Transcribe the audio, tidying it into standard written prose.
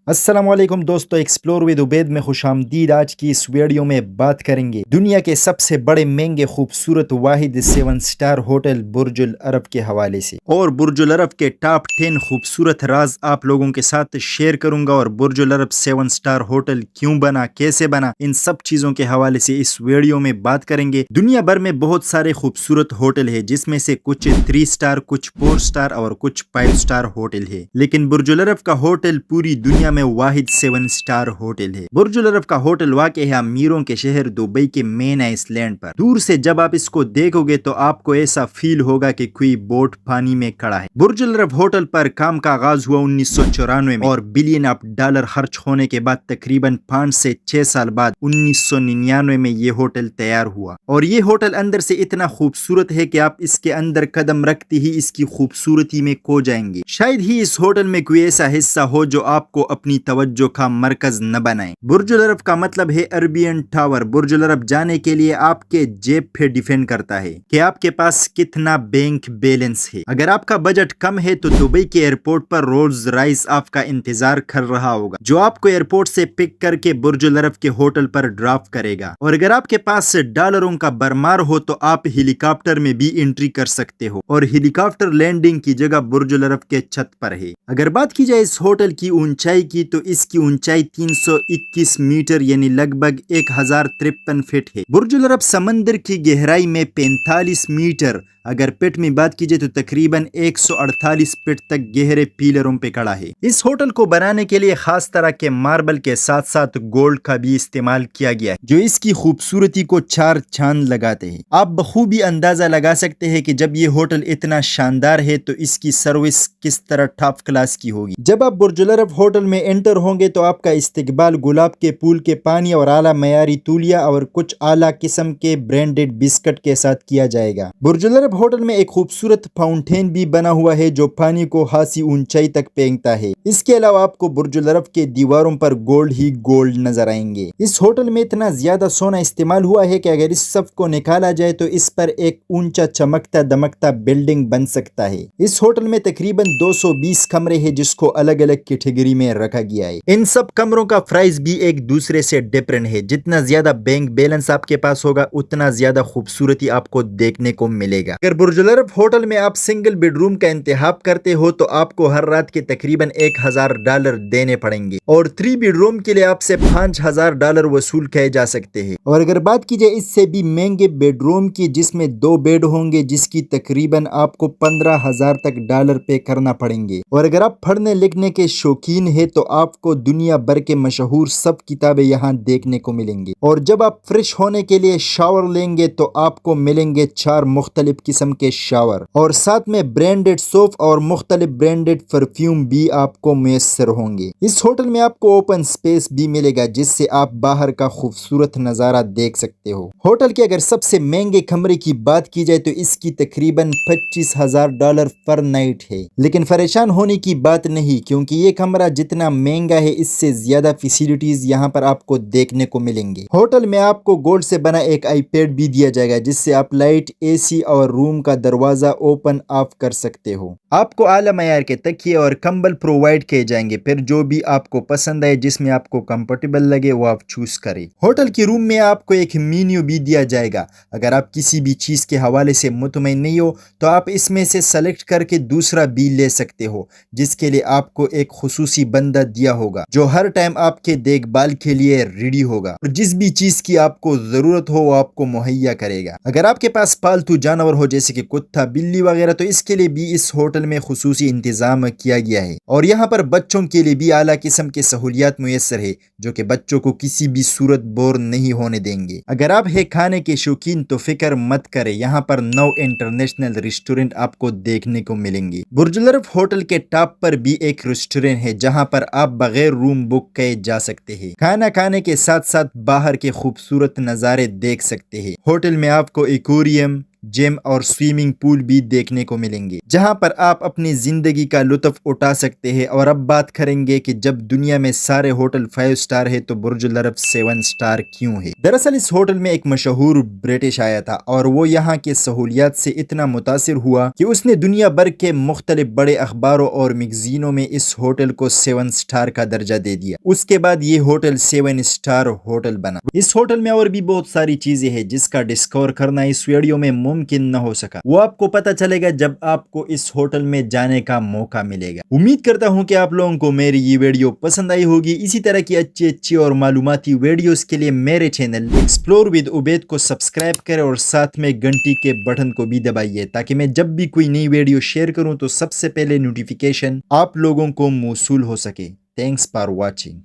अस्सलाम वालेकुम दोस्तों, एक्सप्लोर विद उबैद में खुशामदीद। आज की इस वीडियो में बात करेंगे दुनिया के सबसे बड़े महंगे खूबसूरत वाहिद 7 स्टार होटल बुर्जुल अरब के हवाले से, और बुर्जुल अरब के टॉप 10 खूबसूरत राज आप लोगों के साथ शेयर करूंगा। और बुर्जुल अरब 7 स्टार होटल क्यों बना, कैसे बना, इन सब चीजों के हवाले से इस वीडियो में बात करेंगे। दुनिया भर में बहुत सारे खूबसूरत होटल है, जिसमें से कुछ 3 स्टार, कुछ 4 स्टार और कुछ 5 स्टार होटल है, लेकिन बुर्जुल अरब का होटल पूरी दुनिया में वाहिद 7 स्टार होटल है। बुर्जुल अरब का होटल वाक़ है अमीरों के शहर दुबई के मेन आइसलैंड पर। दूर से जब आप इसको देखोगे तो आपको ऐसा फील होगा कि कोई बोट पानी में खड़ा है। बुर्जुल अरब होटल पर काम का आगाज हुआ 1994 में, और बिलियन ऑफ डॉलर खर्च होने के बाद तकरीबन 5 से 6 साल बाद 1999 में ये होटल तैयार हुआ। और ये होटल अंदर से इतना खूबसूरत है कि आप इसके अंदर कदम रखते ही इसकी खूबसूरती में खो जाएंगे। शायद ही इस होटल में कोई ऐसा हिस्सा हो जो आपको अपनी तवज्जो का मरकज न बनाए। बुर्जुल अरब का मतलब है अरबियन टावर। बुर्जुल अरब जाने के लिए आपके जेब पे डिपेंड करता है कि आपके पास कितना बैंक बैलेंस है। अगर आपका बजट कम है तो दुबई के एयरपोर्ट पर रोल्स राइस आपका इंतजार कर रहा होगा, जो आपको एयरपोर्ट से पिक करके बुर्जुल अरब के होटल पर ड्रॉप करेगा। और अगर आपके पास डॉलरों का बरमार हो तो आप हेलीकॉप्टर में भी एंट्री कर सकते हो, और हेलीकॉप्टर लैंडिंग की जगह बुर्जुल अरब के छत पर है। अगर बात की जाए इस होटल की ऊंचाई की, तो इसकी ऊंचाई 321 मीटर यानी लगभग 1053 फीट है। बुर्जुल अरब समंदर की गहराई में 45 मीटर, अगर पिट में बात कीजिए तो तकरीबन 148 फीट तक गहरे पिलरों पे खड़ा है। इस होटल को बनाने के लिए खास तरह के मार्बल के साथ साथ गोल्ड का भी इस्तेमाल किया गया है, जो इसकी खूबसूरती को 4 चांद लगाते हैं। आप बखूबी अंदाजा लगा सकते हैं कि जब ये होटल इतना शानदार है तो इसकी सर्विस किस तरह टॉप क्लास की होगी। जब आप बुर्जुल अरब होटल में एंटर होंगे तो आपका इस्तकबाल गुलाब के पूल के पानी और आला मयारी तूलिया और कुछ आला किस्म के ब्रांडेड बिस्किट के साथ किया जाएगा। बुर्जुल अरब होटल में एक खूबसूरत फाउंटेन भी बना हुआ है जो पानी को खासी ऊंचाई तक फेंकता है। इसके अलावा आपको बुर्जुल अरब के दीवारों पर गोल्ड ही गोल्ड नजर आएंगे। इस होटल में इतना ज्यादा सोना इस्तेमाल हुआ है कि अगर इस सब को निकाला जाए तो इस पर एक ऊंचा चमकता दमकता बिल्डिंग बन सकता है। इस होटल में तकरीबन 220 कमरे हैं, जिसको अलग अलग कैटेगरी में रखा गया है। इन सब कमरों का प्राइस भी एक दूसरे से डिफरेंट है। जितना ज्यादा बैंक बैलेंस आपके पास होगा उतना ज्यादा खूबसूरती आपको देखने को मिलेगा। अगर बुर्जुल अरब होटल में आप सिंगल बेडरूम का इंतखाब करते हो तो आपको हर रात के तकरीबन $1000 देने पड़ेंगे, और 3 बेडरूम के लिए आपसे $5000 वसूल किए जा सकते हैं। और अगर बात की जाए इससे भी महंगे बेडरूम की, जिसमें 2 बेड होंगे, जिसकी तकरीबन आपको $15000 तक डॉलर पे करना पड़ेंगे। और अगर आप पढ़ने लिखने के शौकीन है तो आपको दुनिया भर के मशहूर सब किताबें यहाँ देखने को मिलेंगी। और जब आप फ्रेश होने के लिए शावर लेंगे तो आपको मिलेंगे 4 मुख्तलिफ किस्म के शावर, और साथ में ब्रांडेड सोप और मुख्तलिफ ब्रांडेड परफ्यूम भी आपको मैसर होंगे। इस होटल में आपको ओपन स्पेस भी मिलेगा, जिससे आप बाहर का खूबसूरत नजारा देख सकते हो। होटल के अगर सबसे महंगे कमरे की बात की जाए तो इसकी तकरीबन $25000 पर नाइट है, लेकिन परेशान होने की बात नहीं, क्योंकि ये कमरा जितना महंगा है इससे ज्यादा फैसिलिटीज यहाँ पर आपको देखने को मिलेंगे। होटल में आपको गोल्ड से बना एक आईपैड भी दिया जाएगा, जिससे आप लाइट, एसी और रूम का दरवाजा ओपन ऑफ कर सकते हो। आपको आला मयार के तकिए और कंबल प्रोवाइड किए जाएंगे, फिर जो भी आपको पसंद आए, जिसमें आपको कंफर्टेबल लगे वो आप चूज करें। होटल के रूम में आपको एक मेन्यू भी दिया जाएगा। अगर आप किसी भी चीज के हवाले से मुतमईन नहीं हो तो आप इसमें से सेलेक्ट करके दूसरा भी ले सकते हो, जिसके लिए आपको एक खुसूसी बंदा दिया होगा जो हर टाइम आपके देखभाल के लिए रेडी होगा, और जिस भी चीज की आपको जरूरत हो वो आपको मुहैया करेगा। अगर आपके पास पालतू जानवर हो जैसे कि कुत्ता, बिल्ली वगैरह, तो इसके लिए भी इस होटल में खुसूसी इंतजाम किया गया है। और यहाँ पर बच्चों के लिए भी आला किस्म के सहूलियात मुयस्सर है, जो कि बच्चों को किसी भी सूरत बोर नहीं होने देंगे। अगर आप है खाने के शौकीन तो फिक्र मत करें, यहाँ पर 9 इंटरनेशनल रेस्टोरेंट आपको देखने को मिलेंगे। बुर्जुल अरब होटल के टॉप पर भी एक रेस्टोरेंट है, जहाँ पर आप बगैर रूम बुक किए जा सकते हैं। खाना खाने के साथ साथ बाहर के खूबसूरत नज़ारे देख सकते हैं। होटल में आपको एक्वेरियम, जिम और स्विमिंग पूल भी देखने को मिलेंगे, जहां पर आप अपनी जिंदगी का लुत्फ उठा सकते हैं। और अब बात करेंगे कि जब दुनिया में सारे होटल 5 स्टार है तो बुर्ज अल अरब 7 स्टार क्यों है। दरअसल इस होटल में एक मशहूर ब्रिटिश आया था और वो यहाँ के सहूलियात से इतना मुतासिर हुआ कि उसने दुनिया भर के मुख्तलिफ बड़े अखबारों और मैगजीनों में इस होटल को 7 स्टार का दर्जा दे दिया। उसके बाद ये होटल 7 स्टार होटल बना। इस होटल में और भी बहुत सारी चीजें हैं जिसका डिस्कवर करना इस वीडियो में मुमकिन न हो सका। वो आपको पता चलेगा जब आपको इस होटल में जाने का मौका मिलेगा। उम्मीद करता हूँ कि आप लोगों को मेरी ये वीडियो पसंद आई होगी। इसी तरह की अच्छी और मालूमाती वीडियोस के लिए मेरे चैनल एक्सप्लोर विद उबैद को सब्सक्राइब करें और साथ में घंटी के बटन को भी दबाइए, ताकि मैं जब भी कोई नई वीडियो शेयर करूं तो सबसे पहले नोटिफिकेशन आप लोगों को मौसूल हो सके। Thanks for watching.